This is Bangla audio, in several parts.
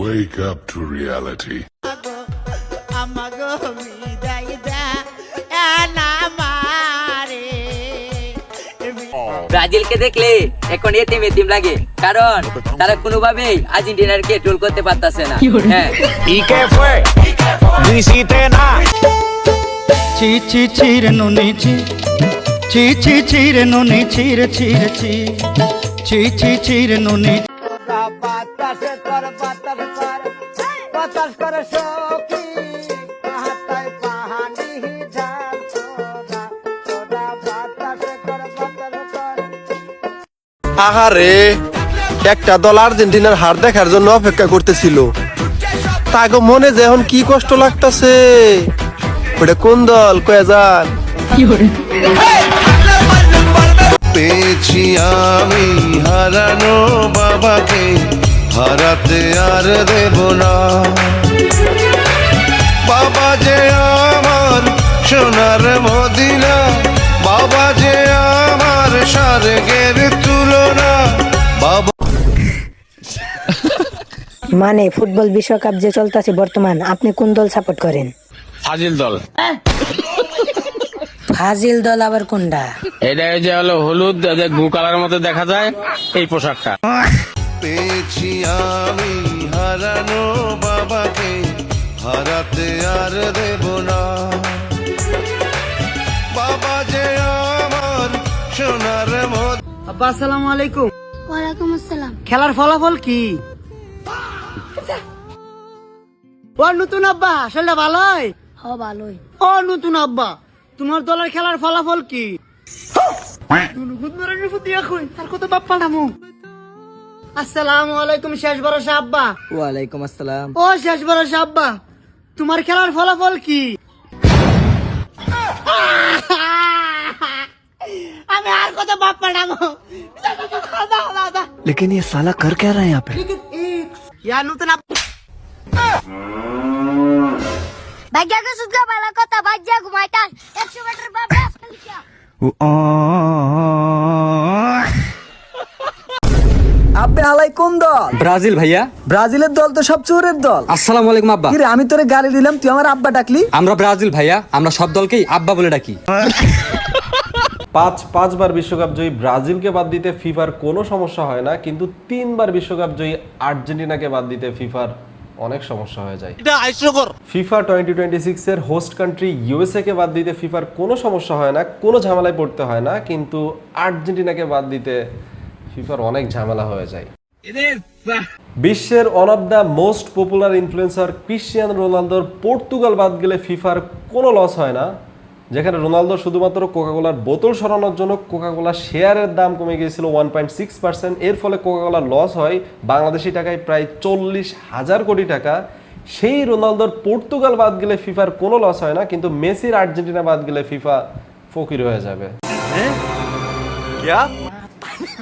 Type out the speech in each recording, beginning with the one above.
Wake up to reality. ব্রাজিলকে দেখলে এখন এতিম এতিম লাগে, কারণ তারা কোনোভাবেই আর্জেন্টিনাকে ট্রোল করতে পারতাছে না। হ্যাঁ, চি চি চিরে নুনি চি চি চি চিরে নুনি চিরে চিরে চি চি চি চিরে নুনি বাতাসে কর বাতাস কর বাতাস করে সখী হাতায় পাহাড়ি ঝাল সোনা সোনা বাতাসে কর বাতাস কর। আহারে, একটা দল আর্জেন্টিনার হার দেখার জন্য অপেক্ষা করতেছিল, তাকে মনে যে এখন কি কষ্ট লাগতেছে। ওটা কোন দল কয়ে যান? পেয়েছি আমি হারানো বাবাকে, হারাতে আর দেব না। বাবা যে আমার সোনার মদিনা, বাবা যে আমার স্বর্গের তুলনা। বাবা মানে ফুটবল বিশ্বকাপ যে চলতেছে বর্তমান, আপনি কোন দল সাপোর্ট করেন? ফাজিল দল। ফাজিল দল আবার কোনটা? এটা যে হলো হলুদ গু কালারের মধ্যে দেখা যায় এই পোশাকটা। পেয়েছি আমি হারানো বাবাকে, হারাতে আর দেব না। বাবা যে আমার সোনার মদিনা। আব্বা আসসালামু আলাইকুম। ওয়ালাইকুম আসসালাম। খেলার ফলাফল কি? ও নতুন আব্বা, আসলে ভালোই? হ ভালোই। ও নতুন আব্বা, তোমার দলের খেলার ফলাফল কি? আসসালামু আলাইকুম শেষ ভরসা আব্বা। ওয়ালাইকুম আসসালাম। ও শেষ ভরসা আব্বা, তোমার খেলার ফলাফল কি? আমি আর কত বাপ পাঠাবো। लेकिन ये साला कर क्या रहा है यहाँ पे? ইয়া নতুন আব্বা। ভাগ্যকে সুদা বালা কথা ভাজ্যা ঘুমাইতাস 100 মিটার বাবা লিখা। আব্বে হালাই কোন দল? ব্রাজিল ভাইয়া। ব্রাজিলের দল তো সব চোরের দল। আসসালামু আলাইকুম আব্বা। কিরে আমি তোরে গালি দিলাম, তুই আমার আব্বা ডাকলি? আমরা ব্রাজিল ভাইয়া, আমরা সব দলকেই আব্বা বলে ডাকি। পাঁচবার বিশ্বকাপ জয়ী ব্রাজিলকে বাদ দিতে ফিফার কোনো সমস্যা হয় না, কিন্তু 3বার বিশ্বকাপ জয়ী আর্জেন্টিনাকে বাদ দিতে ফিফার অনেক সমস্যা হয়ে যায়। ফিফা 2026 এর হোস্ট কান্ট্রি ইউএসএ কে বাদ দিতে ফিফার কোনো সমস্যা হয় না, কোনো ঝামেলায় পড়তে হয় না, কিন্তু আর্জেন্টিনাকে বাদ দিতে ফিফার অনেক ঝামেলা হয়ে যায়। বিশ্বের one of the most popular influencer Cristiano রোনালদোর পর্তুগাল বাদ গেলে ফিফার কোনো লস হয় না, যেখানে রোনালদো শুধুমাত্র কোকাকোলার বোতল সরানোর জন্য কোকাকোলার শেয়ারের দাম কমে গিয়েছিল 1.6%। এর ফলে কোকাকোলার লস হয় বাংলাদেশি টাকায় প্রায় 40,000 কোটি টাকা। সেই রোনালদোর পর্তুগাল বাদ গেলে ফিফার কোনো লস হয় না, কিন্তু মেসির আর্জেন্টিনা বাদ গেলে ফিফা ফকির হয়ে যাবে।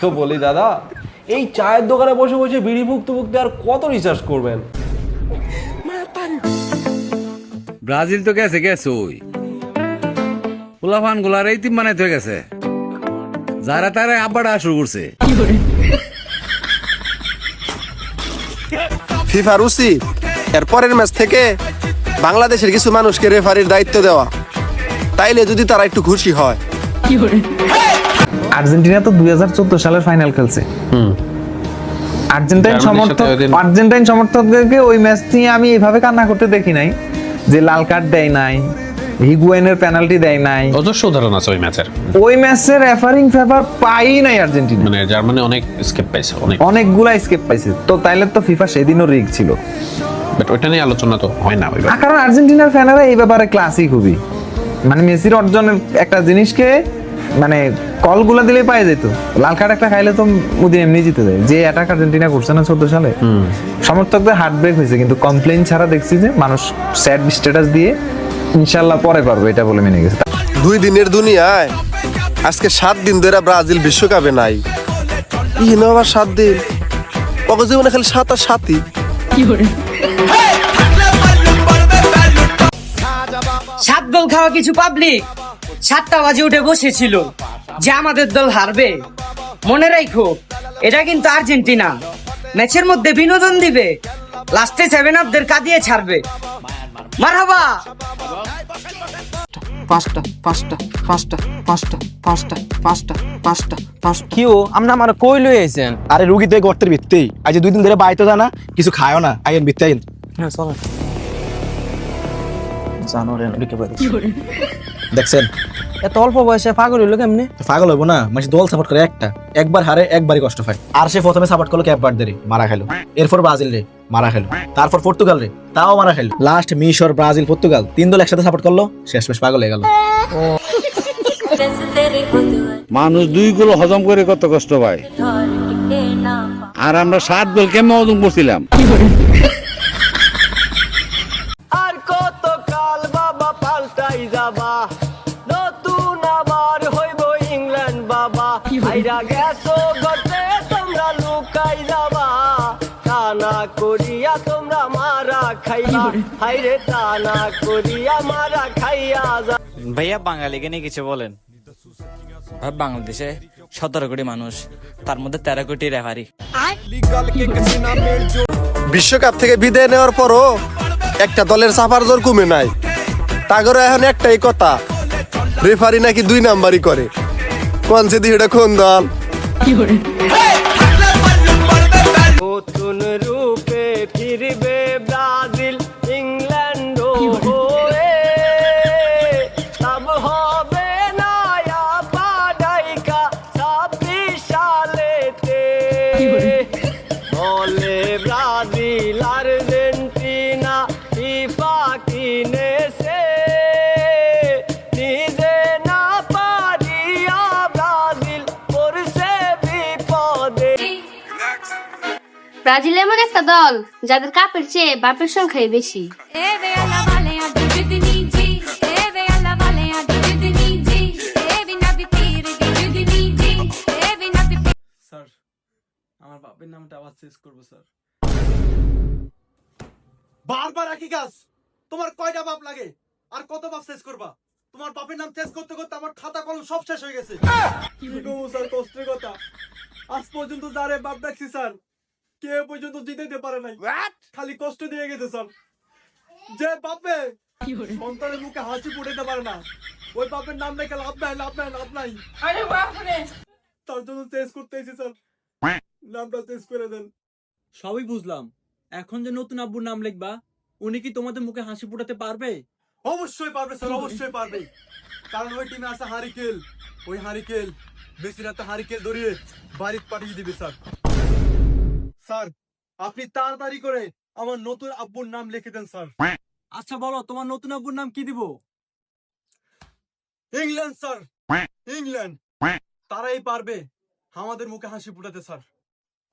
তো বলি দাদা, এই চায়ের দোকানে বসে বসে বিড়ি ফুকতে ফুকতে আর কত রিচার্জ করবেন? ব্রাজিল তো গেছে ওই পোলাফান গুলার এই তিন বানাইতে হয়ে গেছে, যারা তারা আব্বাটা শুরু করছে। ফিফার উচিত এর পরের ম্যাচ থেকে বাংলাদেশের কিছু মানুষকে রেফারির দায়িত্ব দেওয়া, তাইলে যদি তারা একটু খুশি হয়। আর্জেন্টিনা তো 2014 সালের ফাইনাল খেলছে। আর্জেন্টাইন সমর্থকদেরকে ওই ম্যাচ নিয়ে আমি এইভাবে কান্না করতে দেখি নাই, যে লাল কার্ড দেয় নাই, হিগুয়েনের পেনাল্টি দেয় নাই। অজস্র উদাহরণ আছে ওই ম্যাচের। ওই ম্যাচের রেফারিং ফেভার পাই নাই আর্জেন্টিনা, মানে জার্মানি অনেক স্কেপ পাইছে, অনেকগুলা স্কেপ পাইছে। তো তাইলে তো ফিফা সেদিনও রিগ ছিল, বাট ওইটা নিয়ে আলোচনা তো হয় না। কারণ আর্জেন্টিনার ফ্যানেরা এই ব্যাপারে ক্লাসিক খুবই, মানে মেসির অর্জনের একটা জিনিসকে মানে কলগুলা দিলে পায়ে যেত, লাল কার্ড একটা খাইলে তো মুদিন এমনি জিতে যায়। যে অ্যাটাক আর্জেন্টিনা করছে না 14 সালে, সমর্থকদের হার্ট ব্রেক হয়েছে, কিন্তু কমপ্লেইন ছাড়া দেখছি যে মানুষ স্যাড স্ট্যাটাস দিয়ে ইনশাআল্লাহ পরে পারবো এটা বলে মেনে গেছে। 2 দিনের দুনিয়ায় আজকে 7 দিন ধরে ব্রাজিল বিশ্বকাপে নাই। ইনো আবার 7 দিন, ওকে জীবনে খালি 7 আর 7ই। সাত গোল খাওয়া কিছু পাবলিক 7টা বাজে উঠে বসেছিল যে আমাদের দল হারবে। মনে রাখো, এটা কিন্তু আর্জেন্টিনা। ম্যাচের মধ্যে বিনোদন দিবে, লাস্টে 7 আপদের কাঁদিয়ে ছাড়বে। মারহাবা। কিও আমরা আমার কই লই আইছেন? আরে রুগী তো গর্তের ভিত্তেই আজ 2 দিন ধরে বাইতো জানা কিছু খায়ও না, আইন ভিত্তে আইন। হ্যাঁ চলো। জানোরে ঢুকে পড়ে দেখছেন এত অল্প বয়সে পাগল হইলো কেমনে? পাগল হইব না, মানে দল সাপোর্ট করে একটা, একবার হারে একবারই কষ্ট পায়। আর সে প্রথমে সাপোর্ট করলো ক্যাপ ভার্দে, মারা খেলো। এরপর ব্রাজিল রে মারা খেলো, তারপর পর্তুগাল রে তাও মারা খেলো। লাস্ট মিশর, ব্রাজিল, পর্তুগাল 3 দল একসাথে সাপোর্ট করলো, শেষমেশ পাগল হয়ে গেল। মানুষ 2 গোল হজম করে কত কষ্ট পায়, আর আমরা 7 গোল কেমন হজম করছিলাম। আর কত কাল বাবা পাল্টাই যাবা, নতুন আবার হইব ইংল্যান্ড বাবা। আইরা গেছো গতে তোমরা লুকাই যাবা, টানা করিয়া তোমরা মারা খাইবা। হাইরে টানা করিয়া মারা খাইয়া যা। ভাইয়া বাঙালিকে নিয়ে কিছু বলেন। ভাই বাংলাদেশে 17 কোটি মানুষ, তার মধ্যে 13 কোটি রেফারি। বিশ্বকাপ থেকে বিদায় নেওয়ার পরও একটা দলের সাফার জোর কমে নাই। তাগর এখন একটাই কথা, রেফারি নাকি 2 নাম্বারই করে। কোন সে দিহটা কোন দল? নতুন রূপে ফিরবে ব্রাজিল, ইংল্যান্ড হয়ে। সব হবে না আপাডাইকা 26 সালেতে। বলে ব্রাজিল আর্জেন্টিনা ফিফা কিনেছে, নিজে না পারিয়া ব্রাজিল পড়ছে বিপদে। ব্রাজিল এমন একটা দল যাদের কাপের চেয়ে বাপের সংখ্যাই বেশি। স্যার, আমার বাপের নামটা আবার চেঞ্জ করব স্যার। বারবার একই কাজ। তোমার কয়টা বাপ লাগে আর কত বাপ চেঞ্জ করবা? তোমার বাপের নাম চেঞ্জ করতে করতে আমার খাতা কলম সব শেষ হয়ে গেছে। কি করবো স্যার, কষ্টের কথা। আজ পর্যন্ত যারে বাপ দেখছি স্যার, কেউ পর্যন্ত জিতাইতে পারে নাই, খালি কষ্ট দিয়ে গেছে স্যার। যে বাপে সন্তানের মুখে হাসি ফুটাইতে পারে না, ওই বাপের নাম দেখে লাভ নাই, লাভ নাই, লাভ নাই। তার জন্য চেঞ্জ করতে এসেছি স্যার, নামটা চেঞ্জ করে দেন। সবই বুঝলাম, এখন যে নতুন আব্বুর নাম লিখবা, উনি কি তোমাদের মুখে হাসি ফুটাতে পারবে? অবশ্যই পারবে স্যার, অবশ্যই পারবে। কারণ ওই টিমে আছে হারিকেল। ওই হারিকেল বেশি রাতে হারিকেল ধরিয়ে বাড়িতে পাঠিয়ে দিবে স্যার। স্যার, আপনি তাড়াতাড়ি করে আমার নতুন আব্বুর নাম লিখে দেন স্যার। আচ্ছা বলো, তোমার নতুন আব্বুর নাম কি দিব? England sir, England. তারাই পারবে আমাদের মুখে হাসি ফুটাতে স্যার।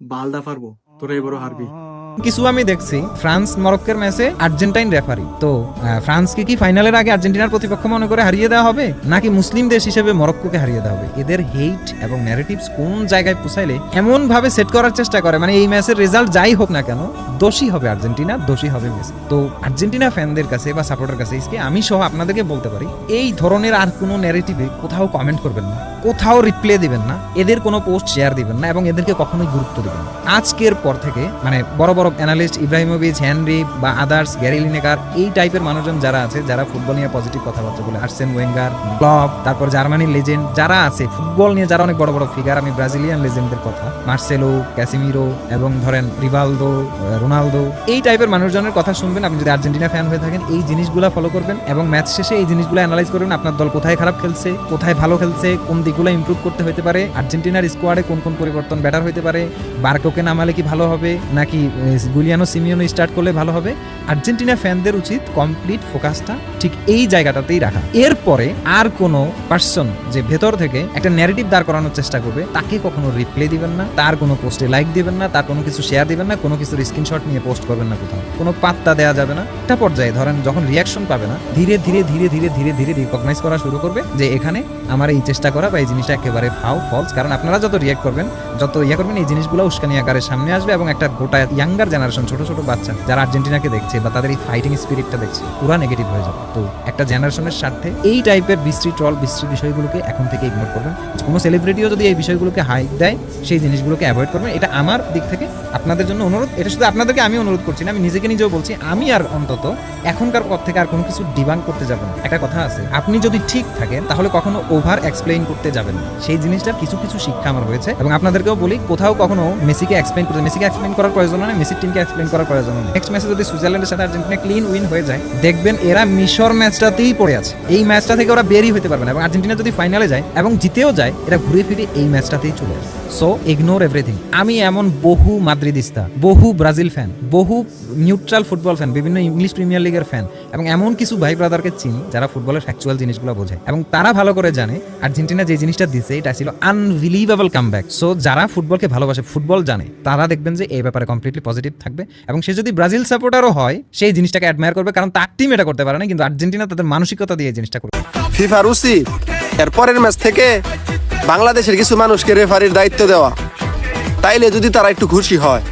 বালদা পারবো, তোরা এবারও হারবি। কিছু আমি দেখছি ফ্রান্স মরক্কোর ম্যাচে আর্জেন্টাইন রেফারি তো ফ্রান্সকে কি ফাইনালের আগে আর্জেন্টিনার প্রতিপক্ষ মনে করে হারিয়ে দেওয়া হবে, নাকি মুসলিম দেশ হিসেবে মরক্কোকে হারিয়ে দেওয়া হবে? এদের হেট এবং ন্যারেটিভস কোন জায়গায় পৌঁছাইলে এমন ভাবে সেট করার চেষ্টা করে, মানে এই ম্যাচের রেজাল্ট যাই হোক না কেন দোষী হবে আর্জেন্টিনা, দোষী হবে মেসি। তো আর্জেন্টিনা ফ্যানদের কাছে বা সাপোর্টার কাছে আমি সহ আপনাদেরকে বলতে পারি, এই ধরনের আর কোনো ন্যারেটিভে কোথাও কমেন্ট করবেন না, কোথাও রিপ্লাই দিবেন না, এদের কোনো পোস্ট শেয়ার দিবেন না এবং এদেরকে কখনোই গুরুত্ব দিবেন না। আজকের পর থেকে মানে বড় বড় অ্যানালিস্ট ইব্রাহিমোভিচ, হেনরি বা আদার্স, গ্যারি লিনেকার, এই টাইপের মানুষজন যারা আছে, যারা ফুটবল নিয়ে পজিটিভ কথাবার্তা বলে, আর্সেন ওয়েঙ্গার, ক্লপ, তারপর জার্মানির লেজেন্ড যারা আছে ফুটবল নিয়ে, যারা অনেক বড় বড় ফিগার, আমি ব্রাজিলিয়ান লেজেন্ডদের কথা, মার্সেলো, ক্যাসিমিরো এবং ধরেন রিভালদো, রোনালদো, এই টাইপের মানুষজনের কথা শুনবেন। আপনি যদি আর্জেন্টিনা ফ্যান হয়ে থাকেন এই জিনিসগুলো ফলো করবেন এবং ম্যাচ শেষে এই জিনিসগুলো অ্যানালাইজ করবেন। আপনার দল কোথায় খারাপ খেলছে, কোথায় ভালো খেলছে, কোন দিকগুলো ইমপ্রুভ করতে হতে পারে, আর্জেন্টিনার স্কোয়াডে কোন কোন পরিবর্তন বেটার হতে পারে, বার্কোকে নামালে কি ভালো হবে, নাকি গুলিয়ানো সিমিওনো স্টার্ট করলে ভালো হবে। আর্জেন্টিনা ফ্যানদের উচিত কমপ্লিট ফোকাসটা ঠিক এই জায়গাটাতেই রাখা। এরপরে আর কোনো পার্সন যে ভেতর থেকে একটা ন্যারেটিভ দাঁড় করানোর চেষ্টা করবে তাকে কখনো রিপ্লাই দিবেন না, তার কোনো পোস্টে লাইক দিবেন না, তার কোনো কিছু শেয়ার দিবেন না, কোনো কিছুর স্ক্রিনশট নিয়ে পোস্ট করবেন না, কোথাও কোনো পাত্তা দেওয়া যাবে না। একটা পর্যায়ে ধরেন যখন রিয়াকশন পাবে না, ধীরে ধীরে ধীরে ধীরে ধীরে ধীরে রিকগনাইজ করা শুরু করবে যে এখানে আমার এই চেষ্টা করা বা এই জিনিসটা একেবারে ফাও ফলস। কারণ আপনারা যত রিয়াক্ট করবেন, যত করবেন, এই জিনিসগুলো উস্কানি আকারে সামনে আসবে এবং একটা গোটা ইয়াং এখনকার জেনারেশন ছোট ছোট বাচ্চা যারা আর্জেন্টিনাকে দেখছে বা তাদের এই ফাইটিং স্পিরিটটা দেখছে পুরা নেগেটিভ হয়ে যাবে। তো একটা জেনারেশনের স্বার্থে এই টাইপের বিশ্রী ট্রল বিশ্রী বিষয়গুলোকে এখন থেকে ইগনোর করবেন। কোনো সেলিব্রিটিও যদি এই বিষয়গুলোকে হাইপ দেয় সেই জিনিসগুলোকে অ্যাভয়েড করবেন। এটা আমার দিক থেকে আপনাদের জন্য অনুরোধ। এটা শুধু আপনাদেরকে আমি অনুরোধ করছি না, আমি নিজেকে নিজেও বলছি, আমি আর অন্তত এখনকার পর থেকে আর কোনো কিছু ডিবাঙ্ক করতে যাব না। একটা কথা আছে, আপনি যদি ঠিক থাকেন তাহলে কখনো ওভার এক্সপ্লেইন করতে যাবেন না। সেই জিনিসটার কিছু কিছু শিক্ষা আমার হয়েছে এবং আপনাদেরকেও বলি, কোথাও কখনো মেসিকে এক্সপ্লেইন করার প্রয়োজন নেই, মেসির টিমকে এক্সপ্লেইন করার প্রয়োজন নেই। নেক্সট ম্যাচে যদি সুইজারল্যান্ডের সাথে আর্জেন্টিনা ক্লিন উইন হয়ে যায়, দেখবেন এরা মিশর ম্যাচটাতেই পড়ে আছে। এই ম্যাচটা থেকে ওরা বেরই হতে পারবে না এবং আর্জেন্টিনা যদি ফাইনালে যায় এবং জিতেও যায়, এরা ঘুরে ফিরে এই ম্যাচটাতেই চলে আসে। So ignore everything. আমি এমন বহু মাদ্রিদিস্তা, বহু ব্রাজিল ফ্যান, বহু নিউট্রাল ফুটবল ফ্যান, বিভিন্ন ইংলিশ প্রিমিয়ার লিগের ফ্যান এবং এমন কিছু ভাই ব্রাদারকে চিনি যারা ফুটবলের ফ্যাকচুয়াল জিনিসগুলো বোঝে এবং তারা ভালো করে জানে আর্জেন্টিনা যে জিনিসটা দিছে এটা ছিল আনবিলিভেবল কামব্যাক। সো যারা ফুটবলকে ভালোবাসে, ফুটবল জানে, তারা দেখবেন যে এই ব্যাপারে কমপ্লিটলি পজিটিভ থাকবে এবং সে যদি ব্রাজিল সাপোর্টারও হয় সেই জিনিসটাকে অ্যাডমায়ার করবে, কারণ তার টিম এটা করতে পারে না, কিন্তু আর্জেন্টিনা তাদের মানসিকতা দিয়ে এই জিনিসটা করবে। ফিফার উচিত এর পরের ম্যাচ থেকে বাংলাদেশের কিছু মানুষকে রেফারির দায়িত্ব দেওয়া, তাইলে যদি তারা একটু খুশি হয়।